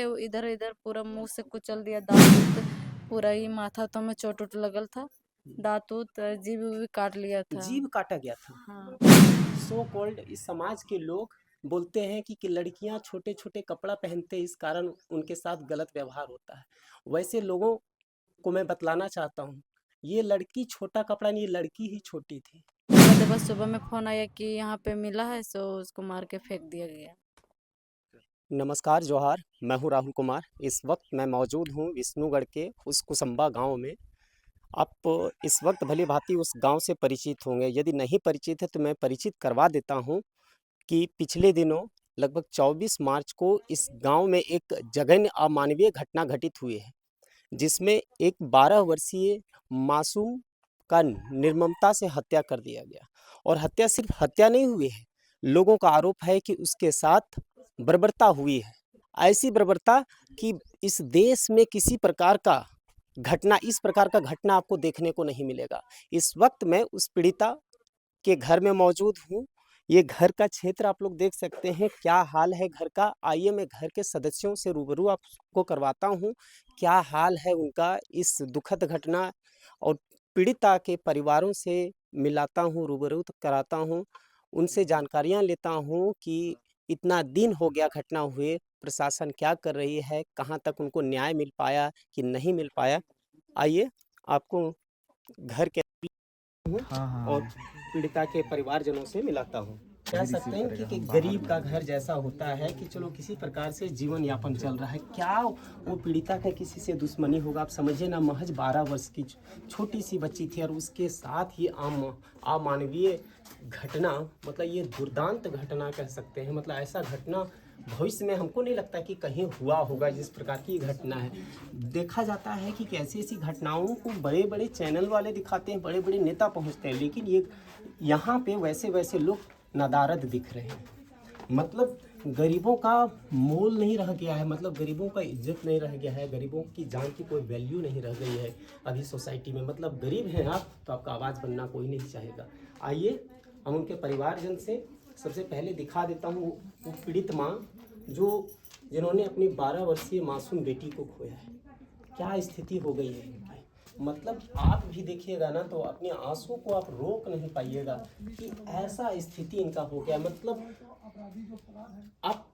इधर इधर पूरा मुंह से कुचल दिया, दांत पूरा ही माथा तो में चोट उट लगल था, दांत उत जीभ भी काट लिया था। जीभ काटा गया था। हाँ। सो कॉल्ड इस समाज के लोग बोलते हैं कि लड़कियां छोटे छोटे कपड़ा पहनते इस कारण उनके साथ गलत व्यवहार होता है। वैसे लोगों को मैं बतलाना चाहता हूँ, ये लड़की छोटा कपड़ा नहीं, ये लड़की ही छोटी थी। तो बस सुबह में फोन आया कि यहाँ पे मिला है, सो उसको मार के फेंक दिया गया। नमस्कार, जोहार। मैं हूँ राहुल कुमार। इस वक्त मैं मौजूद हूँ विष्णुगढ़ के उस कुसम्बा गांव में। आप इस वक्त भली भांति उस गांव से परिचित होंगे। यदि नहीं परिचित है तो मैं परिचित करवा देता हूँ कि पिछले दिनों लगभग 24 मार्च को इस गांव में एक जघन्य अमानवीय घटना घटित हुई है, जिसमें एक 12 वर्षीय मासूम का निर्ममता से हत्या कर दिया गया। और हत्या सिर्फ हत्या नहीं हुई है, लोगों का आरोप है कि उसके साथ बर्बरता हुई है। ऐसी बर्बरता कि इस देश में किसी प्रकार का घटना, इस प्रकार का घटना आपको देखने को नहीं मिलेगा। इस वक्त मैं उस पीड़िता के घर में मौजूद हूँ। ये घर का क्षेत्र आप लोग देख सकते हैं, क्या हाल है घर का। आइए मैं घर के सदस्यों से रूबरू आपको करवाता हूँ, क्या हाल है उनका इस दुखद घटना, और पीड़िता के परिवारों से मिलाता हूँ, रूबरू कराता हूँ, उनसे जानकारियाँ लेता हूँ कि इतना दिन हो गया घटना हुए, प्रशासन क्या कर रही है, कहाँ तक उनको न्याय मिल पाया कि नहीं मिल पाया। आइए आपको घर के हूँ हाँ हाँ और पीड़िता के परिवारजनों से मिलाता हूँ। कह सकते हैं कि गरीब का घर जैसा होता है कि चलो किसी प्रकार से जीवन यापन चल रहा है। क्या वो पीड़िता का किसी से दुश्मनी होगा? आप समझिए ना, महज 12 वर्ष की छोटी सी बच्ची थी और उसके साथ ही अमानवीय घटना, मतलब ये दुर्दांत घटना कह सकते हैं। मतलब ऐसा घटना भविष्य में हमको नहीं लगता कि कहीं हुआ होगा। जिस प्रकार की घटना है, देखा जाता है कि कैसी ऐसी घटनाओं को बड़े बड़े चैनल वाले दिखाते हैं, बड़े बड़े नेता पहुंचते हैं, लेकिन ये यहाँ पे वैसे वैसे लोग नदारद दिख रहे हैं। मतलब गरीबों का मोल नहीं रह गया है, मतलब गरीबों का इज्जत नहीं रह गया है, गरीबों की जान की कोई वैल्यू नहीं रह गई है अभी सोसाइटी में। मतलब गरीब हैं आप तो आपका आवाज़ बनना कोई नहीं चाहेगा। आइए हम उनके परिवारजन से सबसे पहले दिखा देता हूँ वो पीड़ित माँ जिन्होंने अपनी 12 वर्षीय मासूम बेटी को खोया है। क्या स्थिति हो गई है इनकी, मतलब आप भी देखिएगा ना तो अपने आंसू को आप रोक नहीं पाइएगा कि ऐसा स्थिति इनका हो गया। मतलब आप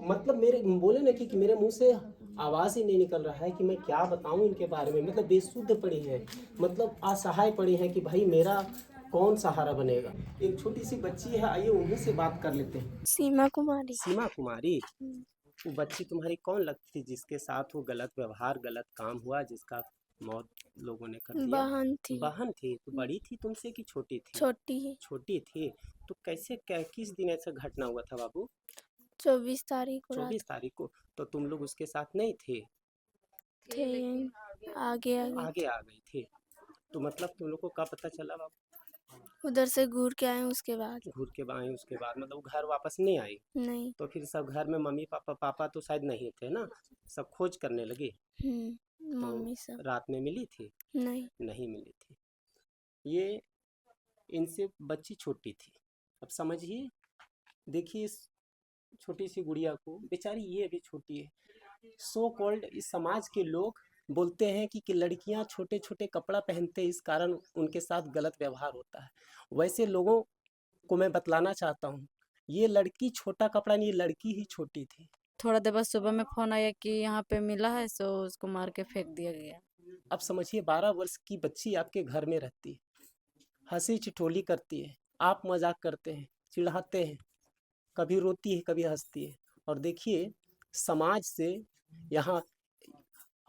मतलब मेरे बोले ना कि मेरे मुंह से आवाज़ ही नहीं निकल रहा है कि मैं क्या बताऊं इनके बारे में। मतलब बेसुध पड़ी हैं, मतलब असहाय पड़ी हैं कि भाई मेरा कौन सहारा बनेगा। एक छोटी सी बच्ची है, आइए उन्हीं से बात कर लेते हैं। सीमा कुमारी। सीमा कुमारी, वो बच्ची तुम्हारी कौन लगती थी जिसके साथ वो गलत व्यवहार, गलत काम हुआ, जिसका मौत लोगों ने कर दिया? बहन थी। बहन थी? तो बड़ी थी तुमसे कि छोटी थी? छोटी ही। छोटी थी। तो कैसे किस दिन ऐसा घटना हुआ था बाबू? 24 तारीख को 24 रात तारीख को। तो तुम लोग उसके साथ नहीं थे? थे। आगे तो आगे आगे आ गई थी। तो मतलब तुम लोग को कब पता चला बाबू? उधर से घूर के आए उसके बाद। घूर के आए उसके बाद, मतलब घर वापस नहीं आई? नहीं। तो फिर सब घर में मम्मी पापा, पापा तो शायद नहीं थे ना, सब खोज करने लगे? तो मम्मी सब। रात में मिली थी? नहीं। नहीं मिली थी। ये इनसे बच्ची छोटी थी। अब समझिए, देखिए इस छोटी सी गुड़िया को, बेचारी ये भी छोटी है। सो कॉल्ड इस समाज के लोग बोलते हैं कि लड़कियां छोटे छोटे कपड़ा पहनते इस कारण उनके साथ गलत व्यवहार होता है। वैसे लोगों को मैं बतलाना चाहता हूँ, ये लड़की छोटा कपड़ा नहीं, ये लड़की ही छोटी थी। थोड़ा देर बाद सुबह में फोन आया कि यहाँ पे मिला है, सो उसको मार के फेंक दिया गया। अब समझिए, 12 वर्ष की बच्ची आपके घर में रहती है, हंसी ठिठोली करती है, आप मजाक करते हैं, चिढ़ाते हैं, कभी रोती है कभी हंसती है। और देखिए समाज से यहाँ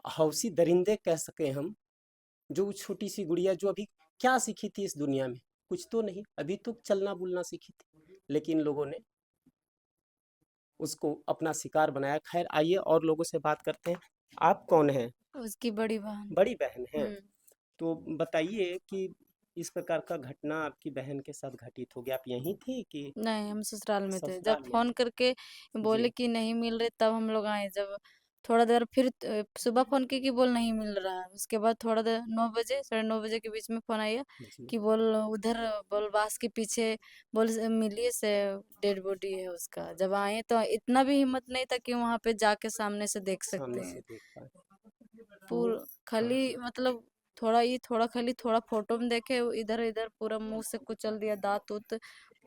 हौसी दरिंदे कह सके हम, जो छोटी सी गुड़िया जो अभी क्या सीखी थी इस दुनिया में? कुछ तो नहीं, अभी तो चलना बोलना सीखी थी, लेकिन लोगों ने उसको अपना शिकार बनाया। खैर आइए और लोगों से बात करते हैं। आप कौन हैं? उसकी बड़ी बहन। बड़ी बहन है? हम्म। तो बताइए कि इस प्रकार का घटना आपकी बहन के साथ घटित हो गया, आप यहीं थी कि नहीं, हम ससुराल में थे। जब ससुराल में फोन थे? करके जी। बोले कि नहीं मिल रहे, तब हम लोग आए। जब थोड़ा देर फिर सुबह फोन की कि बोल नहीं मिल रहा है। उसके बाद थोड़ा देर 9 बजे 9:30 के बीच में फोन आया जी कि बोल उधर बोल बास के पीछे बोल मिलिए से डेड बॉडी है उसका। जब आए तो इतना भी हिम्मत नहीं था कि वहां पे जाके सामने से देख सकते सामने से हैं। देख पाए तो पूरा हाँ खाली मतलब थोड़ा ही थोड़ा खाली थोड़ा फोटो में देखे इधर इधर पूरा मुंह से कुचल दिया, दांत उत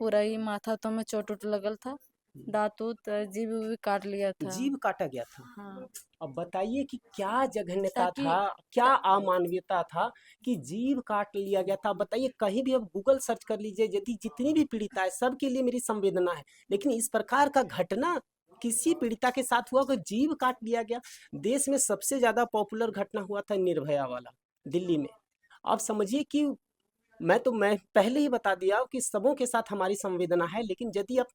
पूरा ही माथा तो में चोट उट लगल था, दांत उत जीभ भी काट लिया था। जीभ काटा गया था। हाँ। अब बताइए कि क्या जघन्यता ताकि था, क्या त, अमानवीयता था कि जीभ काट लिया गया था। बताइए कहीं भी अब गूगल सर्च कर लीजिए, यदि जितनी भी पीड़िता है सबके लिए मेरी संवेदना है, लेकिन इस प्रकार का घटना किसी पीड़िता के साथ हुआ कि जीभ काट लिया गया। देश में सबसे ज्यादा पॉपुलर घटना हुआ था निर्भया वाला, दिल्ली में। आप समझिए कि मैं पहले ही बता दिया कि सबों के साथ हमारी संवेदना है, लेकिन यदि आप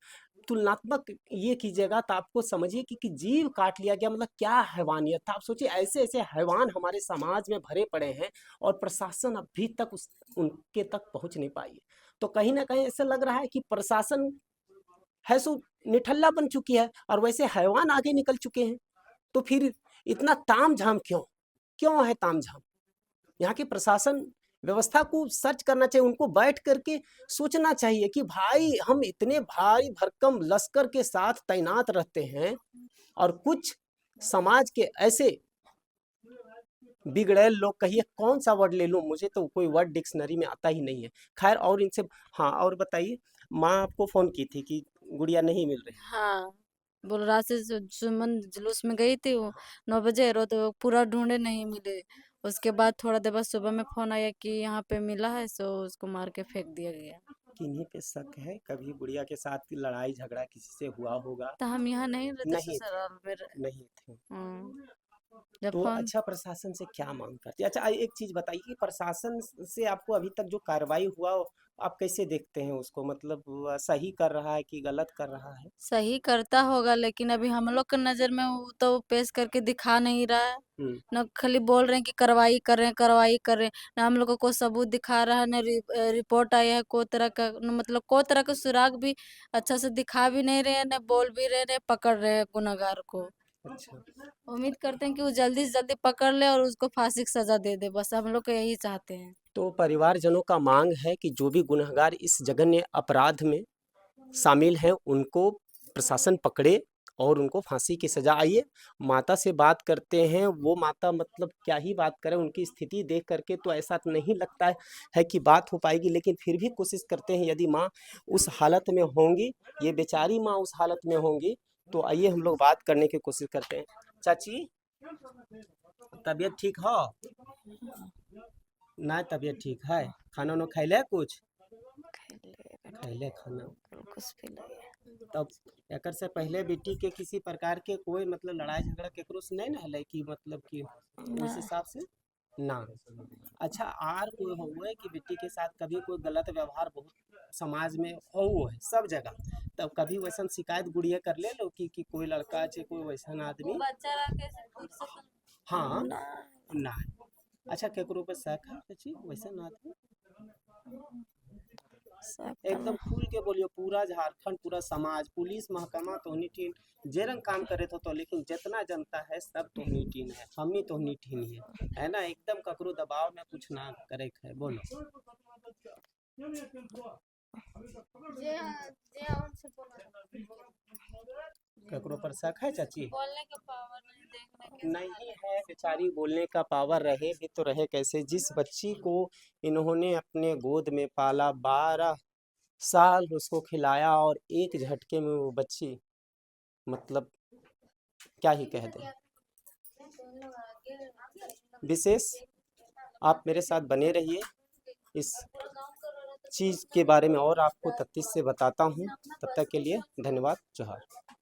तुलनात्मक ये कीजिएगा तो आपको समझिए कि जीव काट लिया गया, मतलब क्या हैवानियत था। आप सोचिए ऐसे ऐसे हैवान हमारे समाज में भरे पड़े हैं और प्रशासन अभी तक उनके तक पहुंच नहीं पाई है। तो कहीं ना कहीं ऐसा लग रहा है कि प्रशासन है सो निठल्ला बन चुकी है और वैसे हैवान आगे निकल चुके हैं। तो फिर इतना तामझाम क्यों, क्यों है तामझाम? यहाँ के प्रशासन व्यवस्था को सर्च करना चाहिए, उनको बैठ करके सोचना चाहिए कि भाई हम इतने भारी भरकम लश्कर के साथ तैनात रहते हैं और कुछ समाज के ऐसे बिगड़ैल लोग, कहिए कौन सा वर्ड ले लूं, मुझे तो कोई वर्ड डिक्शनरी में आता ही नहीं है। खैर और इनसे, हाँ और बताइए, माँ आपको फोन की थी कि गुड़िया नहीं मिल रही? हाँ, बोल रात से सुमन जुलूस में गई थी वो 9 बजे रो तो पूरा ढूंढे नहीं मिले। उसके बाद थोड़ा देर बाद सुबह में फोन आया कि यहाँ पे मिला है, सो उसको मार के फेंक दिया गया। किन्हीं पे शक है? कभी गुड़िया के साथ लड़ाई झगड़ा किसी से हुआ होगा? तो हम यहाँ नहीं रहते नहीं थे, ससुराल में नहीं थे। जब तो फोन अच्छा प्रशासन से क्या मांग करते हैं? अच्छा एक चीज बताइए कि प्रशासन से आपको अभी तक जो कार्रवाई हुआ आप कैसे देखते हैं उसको, मतलब वह सही कर रहा है कि गलत कर रहा है? सही करता होगा, लेकिन अभी हम लोग के नजर में वो तो पेश करके दिखा नहीं रहा है। हम्म। न खाली बोल रहे हैं कि कार्रवाई कर रहे हैं, कार्रवाई कर रहे हैं, ना हम लोगों को सबूत दिखा रहा है, न रिपोर्ट आई है कोई तरह का, न मतलब कोई तरह का सुराग भी अच्छा से दिखा भी नहीं रहे हैं, न बोल भी रहे हैं, पकड़ रहे हैं गुनहगार को। अच्छा। उम्मीद करते हैं कि वो जल्दी से जल्दी पकड़ ले और उसको फांसी की सजा दे दे, बस हम लोग को यही चाहते हैं। तो परिवारजनों का मांग है कि जो भी गुनहगार इस जघन्य अपराध में शामिल हैं उनको प्रशासन पकड़े और उनको फांसी की सजा। आइए माता से बात करते हैं। वो माता मतलब क्या ही बात करें, उनकी स्थिति देख करके तो ऐसा तो नहीं लगता है कि बात हो पाएगी, लेकिन फिर भी कोशिश करते हैं। यदि माँ उस हालत में होंगी, ये बेचारी माँ उस हालत में होंगी, तो आइए हम लोग बात करने की कोशिश करते हैं। चाची तबीयत ठीक हो ना? तबीयत ठीक है? खाना वाना खैले कुछ? खैले खाना? कुछ भी नहीं। तब एकर से पहले बेटी के किसी प्रकार के कोई मतलब लड़ाई झगड़ा केकरो से नहीं ना हले कि मतलब कि उस हिसाब से ना? अच्छा आर कोई हुए कि बेटी के साथ कभी कोई गलत व्यवहार बहुत समाज में हो है सब जगह, तब कभी वैसा शिकायत गुड़िया कर ले लो कि कोई लड़का चे कोई वैसा आदमी? बच्चा रह के फुर्सत हाँ ना। ना। अच्छा केकरो पे शक है चाची वैसा आदमी? एकदम खुल के बोलियो, पूरा झारखंड पूरा समाज पुलिस महकमा तोहनी टीन जे रंग काम करे तो लेकिन जितना जनता है सब तोहनी टीन है, हमनी तोहनी टीन है ना? एकदम ककरो दबाव में कुछ ना करे के है। बोलो ककरो पर शक है चाची? बोलने का पावर नहीं, देखने के नहीं है बेचारी, बोलने का पावर रहे भी तो रहे कैसे? जिस बच्ची को इन्होंने अपने गोद में पाला, 12 साल उसको खिलाया और एक झटके में वो बच्ची मतलब क्या ही कह दें। विशेष आप मेरे साथ बने रहिए, इस चीज़ के बारे में और आपको तफ्तीश से बताता हूँ। तब तक के लिए धन्यवाद। जोहार।